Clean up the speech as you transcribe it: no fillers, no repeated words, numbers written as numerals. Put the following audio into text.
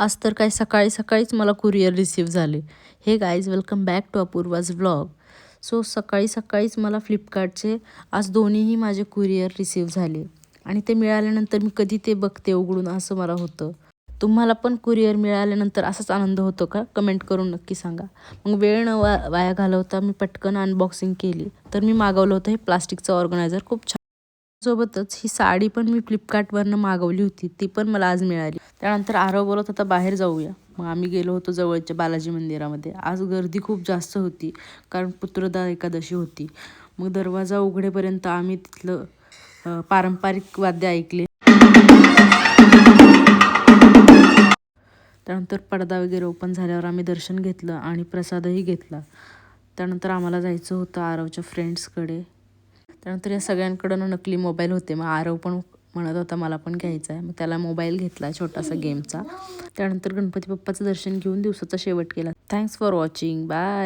आज तर काय सकाळी सकाळीच मला कुरिअर रिसीव्ह झाले. Hey guys, welcome back to Apurva's vlog. So सकाळी सकाळीच मला फ्लिपकार्टचे आज दोन्हीही माझे कुरिअर रिसीव्ह झाले आणि ते मिळाल्यानंतर मी कधी ते बघते उघडून असं मला होतं. तुम्हाला पण कुरिअर मिळाल्यानंतर असाच आनंद होतो का? कमेंट करून नक्की सांगा. मग वेळ न वाया घालवता मी पटकन अनबॉक्सिंग केली. तर मी मागवलं होतं हे प्लास्टिकचं ऑर्गनायझर, खूप छान. सोबतच ही साडी पण मी फ्लिपकार्टवरनं मागवली होती, ती पण मला आज मिळाली. त्यानंतर आरव बोलत होता बाहेर जाऊया. मग आम्ही गेलो होतो जवळच्या बालाजी मंदिरामध्ये. आज गर्दी खूप जास्त होती कारण पुत्रदा एकादशी होती. मग दरवाजा उघडेपर्यंत आम्ही तिथलं पारंपरिक वाद्य ऐकले. त्यानंतर पडदा वगैरे ओपन झाल्यावर आम्ही दर्शन घेतलं आणि प्रसादही घेतला. त्यानंतर आम्हाला जायचं होतं आरवच्या फ्रेंड्सकडे. त्यानंतर या सगळ्यांकडून नकली मोबाईल होते. मग आरव पण म्हणत होता मला पण घ्यायचा आहे. मग त्याला मोबाईल घेतला छोटासा गेमचा. त्यानंतर गणपती बाप्पाचं दर्शन घेऊन दिवसाचा शेवट केला. Thanks for watching. बाय.